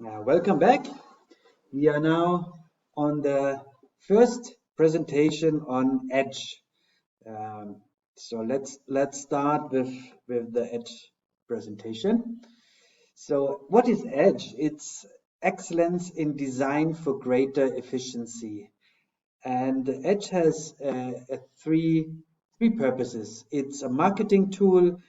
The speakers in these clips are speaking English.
Welcome back. We are now on the first presentation on Edge. So let's start with the Edge presentation. So what is Edge? It's excellence in design for greater efficiency. And Edge has three purposes. It's a marketing tool,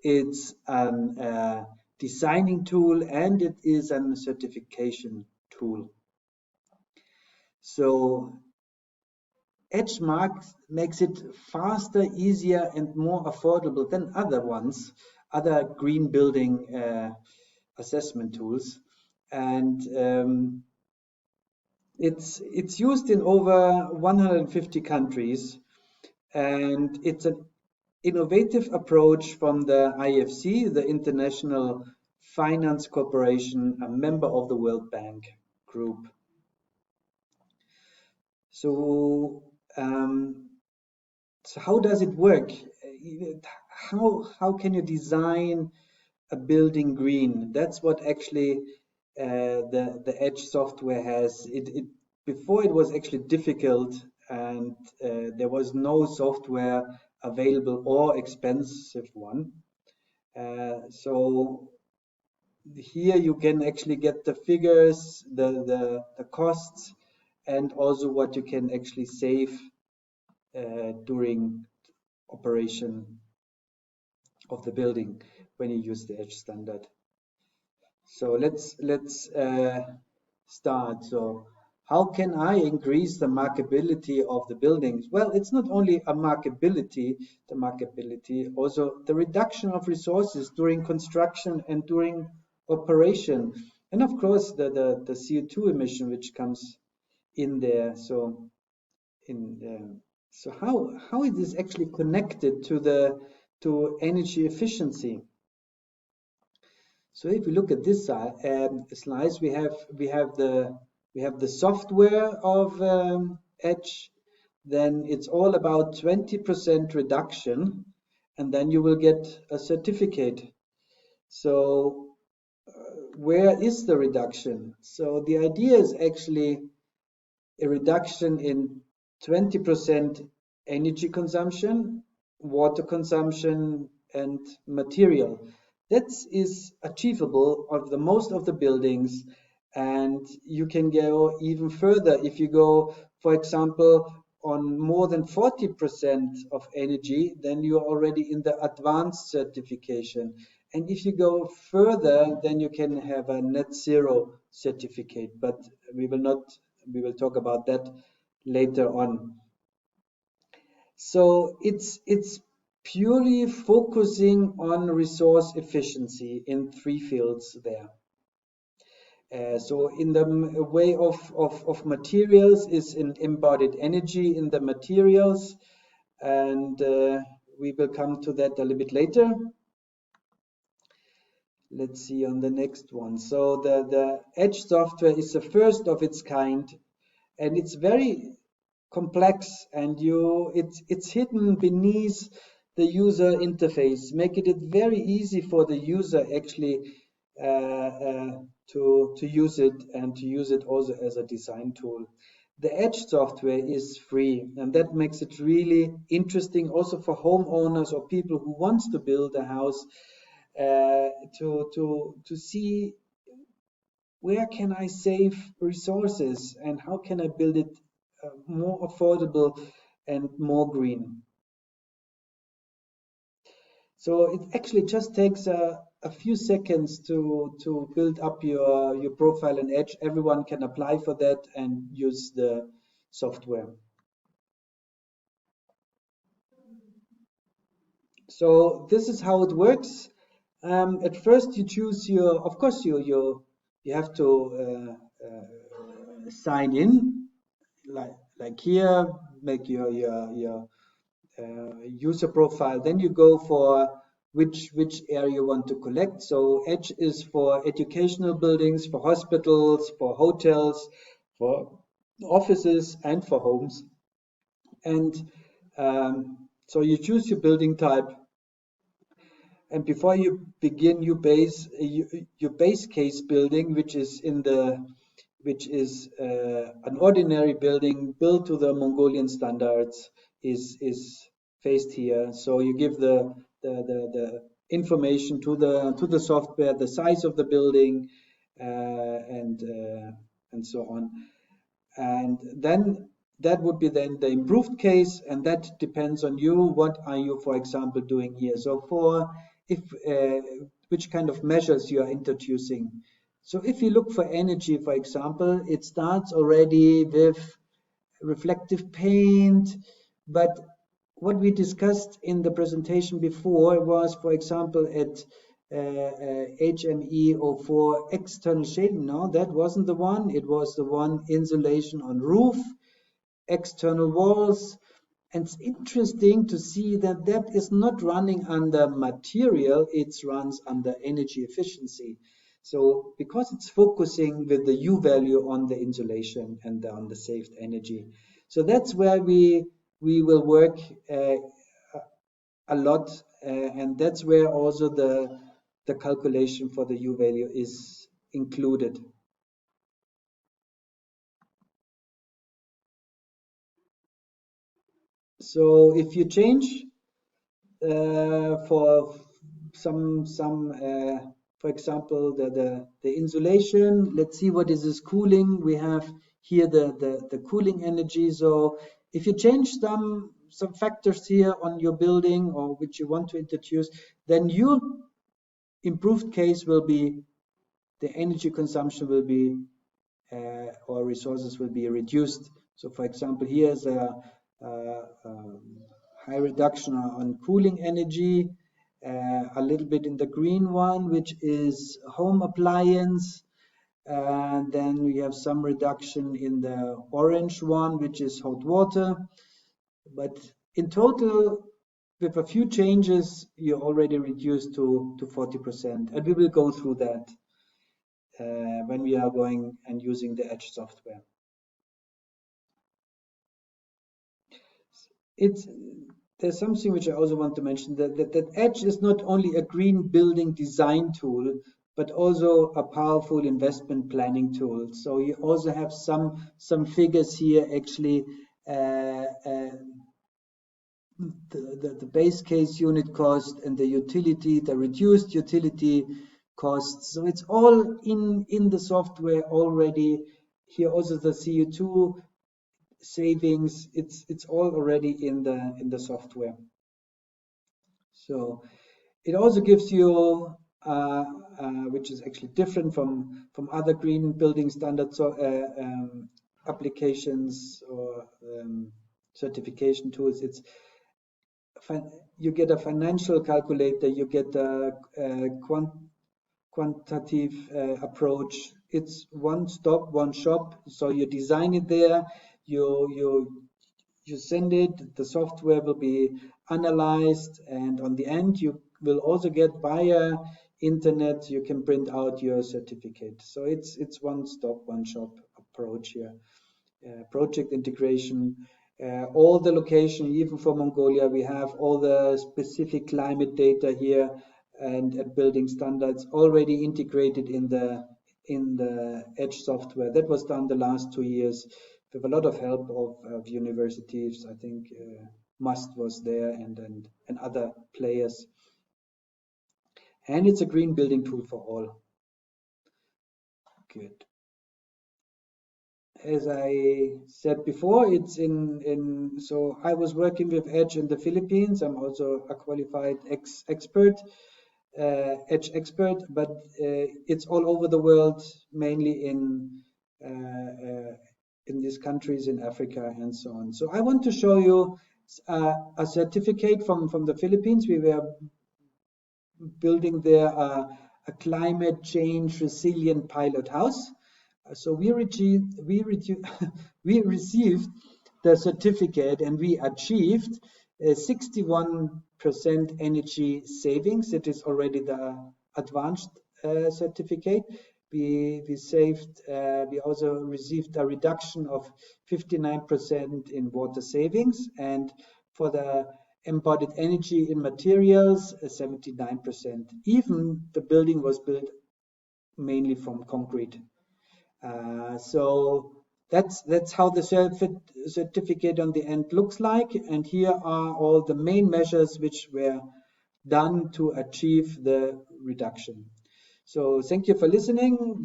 it's a designing tool, and it is a certification tool. So Edge makes it faster, easier, and more affordable than other ones, other green building assessment tools. And it's used in over 150 countries, and it's an innovative approach from the IFC, the International Finance Corporation, a member of the World Bank Group. So, so how does it work? How can you design a building green? That's what actually the Edge software has. It before it was actually difficult, and there was no software available or expensive one. So here you can actually get the figures, the costs, and also what you can actually save during operation of the building when you use the Edge standard. So let's start. So how can I increase the markability of the buildings? Well, it's not only a the markability, also the reduction of resources during construction and during operation, and of course the CO2 emission which comes in there. So so how it is actually connected to energy efficiency? So if we look at this slides, we have the software of Edge. Then it's all about 20% reduction, and then you will get a certificate. So where is the reduction? So the idea is actually a reduction in 20% energy consumption, water consumption, and material. That is achievable of the most of the buildings, and you can go even further if you go, for example, on more than 40% of energy, then you're already in the advanced certification. And if you go further, then you can have a net zero certificate, but we will not, we will talk about that later on. So it's purely focusing on resource efficiency in three fields there. So in the way of materials is in embodied energy in the materials, and we will come to that a little bit later. Let's see on the next one. So the Edge software is the first of its kind, and it's very complex, and it's hidden beneath the user interface, making it very easy for the user actually to use it, and to use it also as a design tool. The Edge software is free, and that makes it really interesting also for homeowners or people who wants to build a house, to see where can I save resources and how can I build it more affordable and more green. So it actually just takes a few seconds to build up your profile in Edge. Everyone can apply for that and use the software. So this is how it works. At first you choose your, of course you have to sign in, like here, make your user profile. Then you go for which area you want to collect. So Edge is for educational buildings, for hospitals, for hotels, for offices, and for homes. And so you choose your building type, And before you begin your base case building, which is an ordinary building built to the Mongolian standards, is faced here. So you give the information to the software, the size of the building, and so on. And then that would be then the improved case, and that depends on you. What are you, for example, doing here? So for if which kind of measures you are introducing. So if you look for energy, for example, it starts already with reflective paint, but what we discussed in the presentation before was, for example, at HME04 external shading. No, that wasn't the one. It was the one insulation on roof, external walls. And it's interesting to see that that is not running under material, it runs under energy efficiency. So because it's focusing with the U value on the insulation and on the saved energy. So that's where we will work a lot, and that's where also the calculation for the U value is included. So if you change for for example, the insulation, let's see what is this cooling. We have here the cooling energy. So if you change some factors here on your building or which you want to introduce, then your improved case will be the energy consumption will be or resources will be reduced. So for example, here's a high reduction on cooling energy, a little bit in the green one, which is home appliance. And then we have some reduction in the orange one, which is hot water. But in total, with a few changes, you're already reduced to 40%. And we will go through that when we are going and using the Edge software. There's something which I also want to mention, that Edge is not only a green building design tool, but also a powerful investment planning tool. So you also have some figures here actually. The base case unit cost and the utility, the reduced utility costs. So it's all in the software already. Here also the CO2 savings. It's all already in the software. So it also gives you, which is actually different from other green building standards applications or certification tools. You get a financial calculator, you get a quantitative approach. It's one stop, one shop. So you design it there, you send it, the software will be analyzed, and on the end you will also get via internet, you can print out your certificate. So it's one stop, one shop approach here. Project integration, all the location, even for Mongolia, we have all the specific climate data here and building standards already integrated in the Edge software. That was done the last 2 years with a lot of help of universities. I think Must was there and other players. And it's a green building tool for all. Good. As I said before, it's so I was working with Edge in the Philippines. I'm also a qualified expert, Edge expert, but it's all over the world, mainly in these countries in Africa and so on. So I want to show you a certificate from the Philippines. We were building there a climate change resilient pilot house. So we received the certificate and we achieved 61% energy savings. It is already the advanced certificate. We also received a reduction of 59% in water savings, and for the embodied energy in materials, 79%. Even the building was built mainly from concrete. So that's how the certificate on the end looks like. And here are all the main measures which were done to achieve the reduction. So thank you for listening.